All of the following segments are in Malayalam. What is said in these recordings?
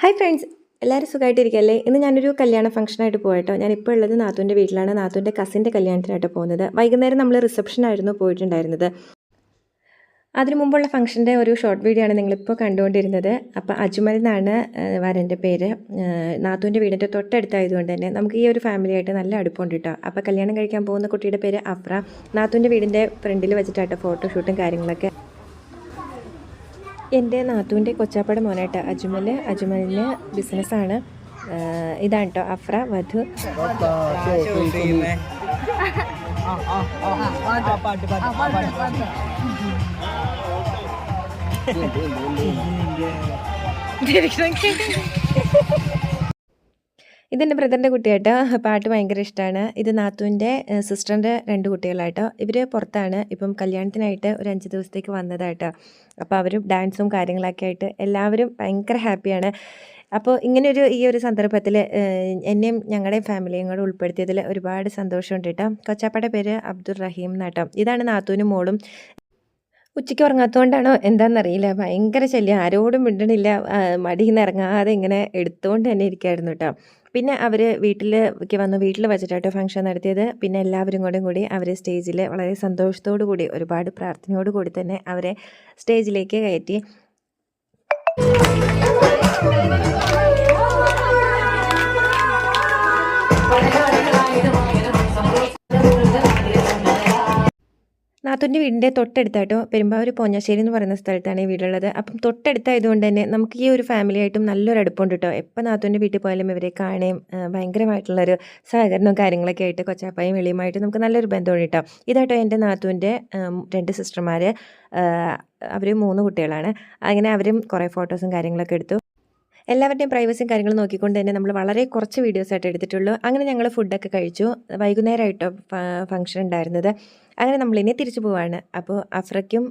ഹായ് ഫ്രണ്ട്സ്, എല്ലാവരും സുഖമായിട്ടിരിക്കുകയല്ലേ? ഇന്ന് ഞാനൊരു കല്യാണ ഫംഗ്ഷനായിട്ട് പോയിട്ടോ. ഞാനിപ്പോൾ ഉള്ളത് നാത്തൂൻ്റെ വീട്ടിലാണ്. നാത്തൂൻ്റെ കസിൻ്റെ കല്യാണത്തിനായിട്ട് പോകുന്നത്. വൈകുന്നേരം നമ്മൾ റിസപ്ഷനായിരുന്നു പോയിട്ടുണ്ടായിരുന്നത്. അതിനു മുമ്പുള്ള ഫംഗ്ഷൻ്റെ ഒരു ഷോർട്ട് വീഡിയോ ആണ് നിങ്ങളിപ്പോൾ കണ്ടുകൊണ്ടിരുന്നത്. അപ്പോൾ അജ്മൽ എന്നാണ് വരൻ്റെ പേര്. നാത്തൂൻ്റെ വീടിൻ്റെ തൊട്ടടുത്തായതുകൊണ്ട് തന്നെ നമുക്ക് ഈ ഒരു ഫാമിലിയായിട്ട് നല്ല അടുപ്പമുണ്ട് കേട്ടോ. അപ്പോൾ കല്യാണം കഴിക്കാൻ പോകുന്ന കുട്ടിയുടെ പേര് അഫ്ര. നാത്തൂൻ്റെ വീടിൻ്റെ ഫ്രണ്ടിൽ വെച്ചിട്ടാട്ടോ ഫോട്ടോഷൂട്ടും കാര്യങ്ങളൊക്കെ. എൻ്റെ നാത്തൂൻ്റെ കൊച്ചാപ്പയുടെ മോനായിട്ട് അജ്മലിന് ബിസിനസ്സാണ്. ഇതാണ് കേട്ടോ അഫ്ര, വധു. ഇതെൻ്റെ ബ്രദറിൻ്റെ കുട്ടിയാട്ടോ. പാട്ട് ഭയങ്കര ഇഷ്ടമാണ്. ഇത് നാത്തൂൻ്റെ സിസ്റ്ററിൻ്റെ 2 കുട്ടികളായിട്ടോ. ഇവർ പുറത്താണ്. ഇപ്പം കല്യാണത്തിനായിട്ട് ഒരു 5 ദിവസത്തേക്ക് വന്നതായിട്ടോ. അപ്പോൾ അവരും ഡാൻസും കാര്യങ്ങളൊക്കെ ആയിട്ട് എല്ലാവരും ഭയങ്കര ഹാപ്പിയാണ്. അപ്പോൾ ഈ ഒരു സന്ദർഭത്തിൽ എന്നെയും ഞങ്ങളുടെയും ഫാമിലിയും കൂടെ ഉൾപ്പെടുത്തിയതിൽ ഒരുപാട് സന്തോഷമുണ്ട് കേട്ടോ. കൊച്ചാപ്പയുടെ പേര് അബ്ദുൾ റഹീം എന്നാട്ടോ. ഇതാണ് നാത്തൂനും മോളും. ഉച്ചയ്ക്ക് ഉറങ്ങാത്തതുകൊണ്ടാണോ എന്താണെന്നറിയില്ല, ഭയങ്കര ശല്യം, ആരോടും മിണ്ടണില്ല, മടിയിൽ നിന്ന് ഇറങ്ങാതെ ഇങ്ങനെ എടുത്തുകൊണ്ട് തന്നെ ഇരിക്കുമായിരുന്നു കേട്ടോ. പിന്നെ അവർ വീട്ടിൽ വെച്ചിട്ടാട്ടോ ഫംഗ്ഷൻ നടത്തിയത്. പിന്നെ എല്ലാവരും കൂടി അവർ സ്റ്റേജിൽ വളരെ സന്തോഷത്തോടു കൂടി ഒരുപാട് പ്രാർത്ഥനയോടു കൂടി തന്നെ അവരെ സ്റ്റേജിലേക്ക് കയറ്റി. നാത്തൂൻ്റെ വീടിൻ്റെ തൊട്ടടുത്തായിട്ടോ, പെരുമ്പാവൂർ പോഞ്ഞാശ്ശേരി എന്ന് പറയുന്ന സ്ഥലത്താണ് ഈ വീടുള്ളത്. അപ്പം തൊട്ടടുത്തായതുകൊണ്ട് തന്നെ നമുക്ക് ഈ ഒരു ഫാമിലിയായിട്ടും നല്ലൊരു അടുപ്പമുണ്ട് കേട്ടോ. എപ്പോൾ നാത്തൂൻ്റെ വീട്ടിൽ പോയാലും ഇവരെ കാണുകയും ഭയങ്കരമായിട്ടുള്ളൊരു സഹകരണവും കാര്യങ്ങളൊക്കെ ആയിട്ട് കൊച്ചാപ്പായും വെളിയുമായിട്ട് നമുക്ക് നല്ലൊരു ബന്ധമാണ് കേട്ടോ. ഇതാട്ടോ എൻ്റെ നാത്തൂൻ്റെ 2 സിസ്റ്റർമാർ. അവർ 3 കുട്ടികളാണ്. അങ്ങനെ അവരും കുറേ ഫോട്ടോസും കാര്യങ്ങളൊക്കെ എടുത്തു. എല്ലാവരുടെയും പ്രൈവസിയും കാര്യങ്ങളും നോക്കിക്കൊണ്ട് തന്നെ നമ്മൾ വളരെ കുറച്ച് വീഡിയോസായിട്ട് എടുത്തിട്ടുള്ളൂ. അങ്ങനെ ഞങ്ങൾ ഫുഡൊക്കെ കഴിച്ചു. വൈകുന്നേരമായിട്ടോ ഫംഗ്ഷൻ ഉണ്ടായിരുന്നത്. അങ്ങനെ നമ്മളിനി തിരിച്ചു പോവാണ്. അപ്പോൾ അഫ്രയ്ക്കും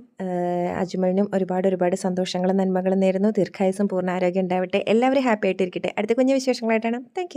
അജ്മലിനും ഒരുപാട് സന്തോഷങ്ങളും നന്മകളും നേരുന്നു. ദീർഘായുസ്സും പൂർണ്ണ ആരോഗ്യം ഉണ്ടാവട്ടെ. എല്ലാവരും ഹാപ്പി ആയിട്ടിരിക്കട്ടെ. അടുത്ത കുഞ്ഞു വിശേഷങ്ങളായിട്ടാണ്. താങ്ക്